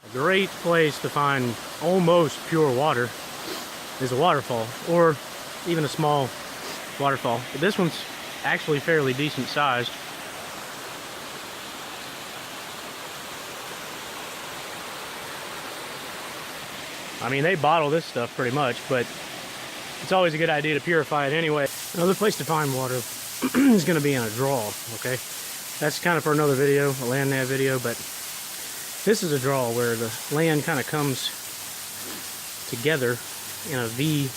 A great place to find almost pure water is a waterfall, or even a small waterfall. But this one's actually fairly decent sized. I mean, they bottle this stuff pretty much, but it's always a good idea to purify it anyway. Another place to find water is going to be in a draw, okay? That's kind of for another video, a land nav video, but this is a draw where the land kind of comes together in a V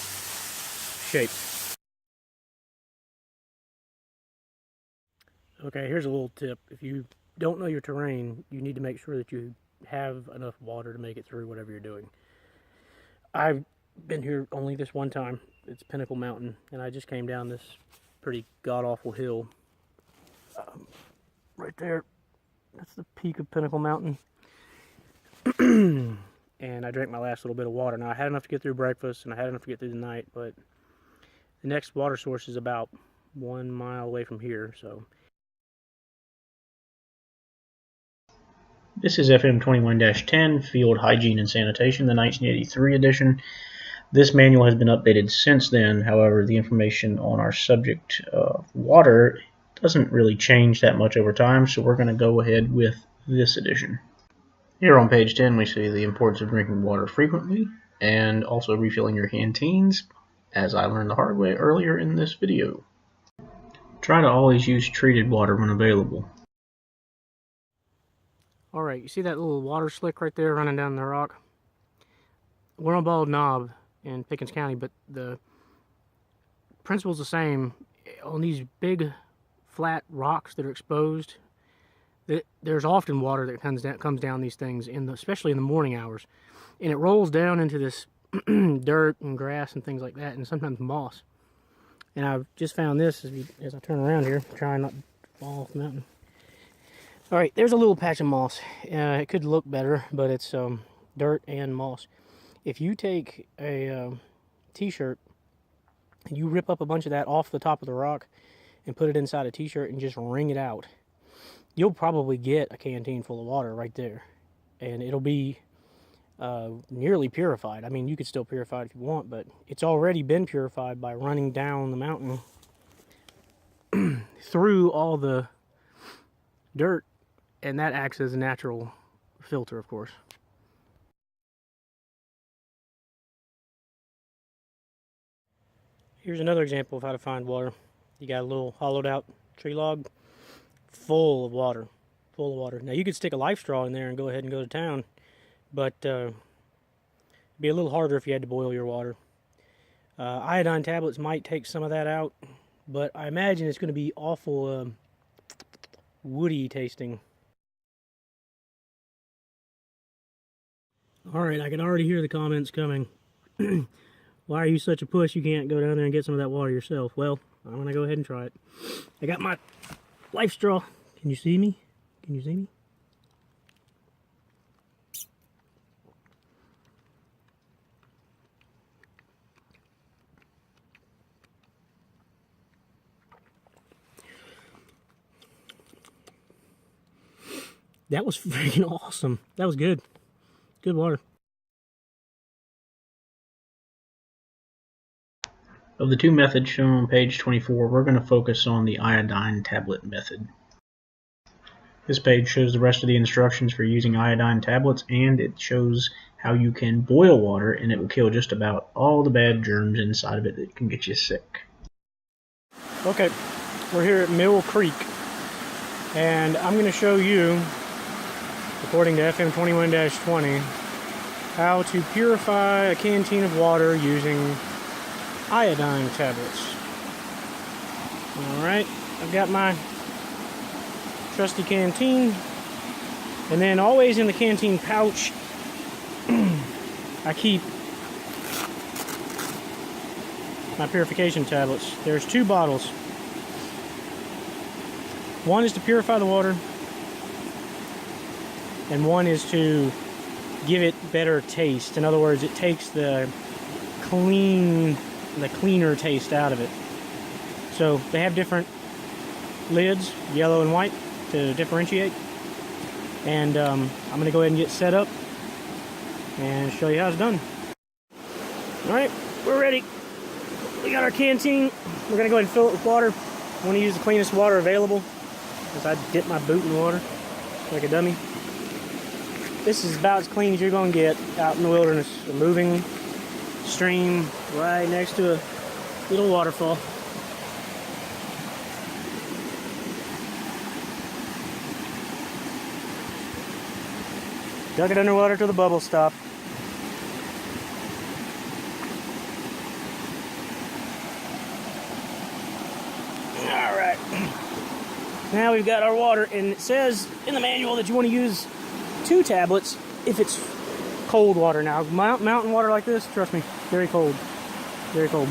shape. Okay, here's a little tip. If you don't know your terrain, you need to make sure that you have enough water to make it through whatever you're doing. I've been here only this one time. It's Pinnacle Mountain, and I just came down this pretty god-awful hill. Right there, that's the peak of Pinnacle Mountain. And I drank my last little bit of water. Now, I had enough to get through breakfast, and I had enough to get through the night, but the next water source is about 1 mile away from here, so. This is FM 21-10, Field Hygiene and Sanitation, the 1983 edition. This manual has been updated since then. However, the information on our subject of water doesn't really change that much over time, so we're going to go ahead with this edition. Here on page 10, we see the importance of drinking water frequently and also refilling your canteens, as I learned the hard way earlier in this video. Try to always use treated water when available. Alright, you see that little water slick right there running down the rock? We're on Bald Knob in Pickens County, but the principle's the same. On these big flat rocks that are exposed, there's often water that comes down these things, especially in the morning hours. And it rolls down into this dirt and grass and things like that, and sometimes moss. And I've just found this as I turn around here, trying not to fall off the mountain. Alright, there's a little patch of moss. It could look better, but it's dirt and moss. If you take a t-shirt and you rip up a bunch of that off the top of the rock and put it inside a t-shirt and just wring it out, you'll probably get a canteen full of water right there. And it'll be nearly purified. I mean, you could still purify it if you want, but it's already been purified by running down the mountain through all the dirt, and that acts as a natural filter, of course. Here's another example of how to find water. You got a little hollowed out tree log full of water. Now you could stick a life straw in there and go ahead and go to town, but it'd be a little harder if you had to boil your water. Iodine tablets might take some of that out, but I imagine it's going to be awful woody tasting. Alright, I can already hear the comments coming. Why are you such a puss you can't go down there and get some of that water yourself? Well, I'm going to go ahead and try it. I got my life straw. Can you see me? Can you see me? That was freaking awesome. That was good. Good water. Of the two methods shown on page 24, we're going to focus on the iodine tablet method. This page shows the rest of the instructions for using iodine tablets, and it shows how you can boil water and it will kill just about all the bad germs inside of it that can get you sick. Okay, we're here at Mill Creek, and I'm going to show you, according to FM 21-20, how to purify a canteen of water using iodine tablets. Alright, I've got my trusty canteen, and then always in the canteen pouch I keep my purification tablets. There's 2 bottles. One is to purify the water, and one is to give it better taste. In other words, it takes the cleaner taste out of it. So they have different lids, yellow and white, to differentiate. And I'm going to go ahead and get set up and show you how it's done. Alright, we're ready. We got our canteen. We're going to go ahead and fill it with water. I want to use the cleanest water available because I dip my boot in water like a dummy. This is about as clean as you're going to get out in the wilderness. A moving stream right next to a little waterfall. Dug it underwater till the bubbles stop. Alright. Now we've got our water, and it says in the manual that you want to use 2 tablets if it's cold water. Now, mountain water like this, trust me, very cold. Very cold.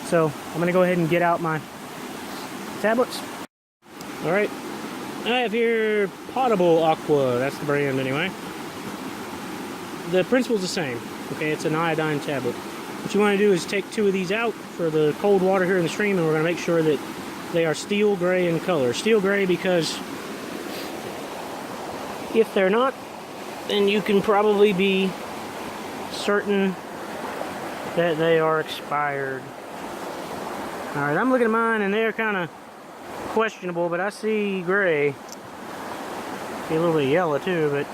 So, I'm going to go ahead and get out my tablets. Alright. I have here Potable Aqua. That's the brand anyway. The principle's the same. Okay, it's an iodine tablet. What you want to do is take 2 of these out for the cold water here in the stream, and we're going to make sure that they are steel gray in color. Steel gray because if they're not, then you can probably be certain that they are expired. Alright, I'm looking at mine and they're kind of questionable, but I see gray. See a little bit of yellow too, but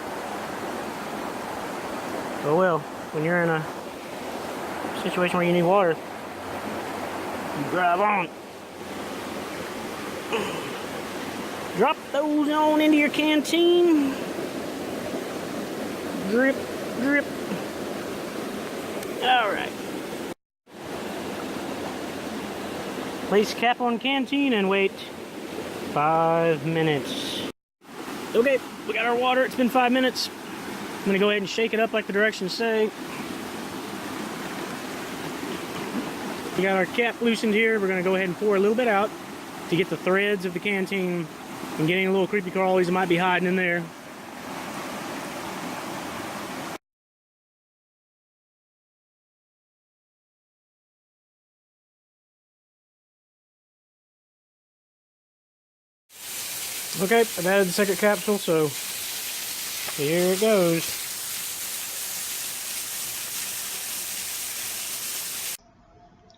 oh well, when you're in a situation where you need water, you drive on. Drop those on into your canteen. Drip, drip. Alright. Place cap on canteen and wait 5 minutes. Okay, we got our water. It's been 5 minutes. I'm going to go ahead and shake it up like the directions say. We got our cap loosened here. We're going to go ahead and pour a little bit out to get the threads of the canteen and get any little creepy crawlies that might be hiding in there. Okay, I've added the second capsule, so here it goes.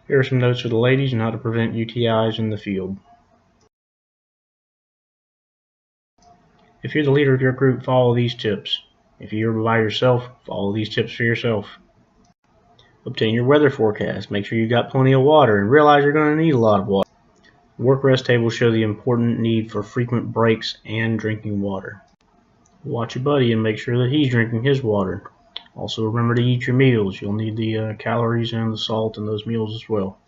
Here are some notes for the ladies on how to prevent UTIs in the field. If you're the leader of your group, follow these tips. If you're by yourself, follow these tips for yourself. Obtain your weather forecast. Make sure you got plenty of water and realize you're going to need a lot of water. Work rest tables show the important need for frequent breaks and drinking water. Watch your buddy and make sure that he's drinking his water. Also remember to eat your meals. You'll need the calories and the salt in those meals as well.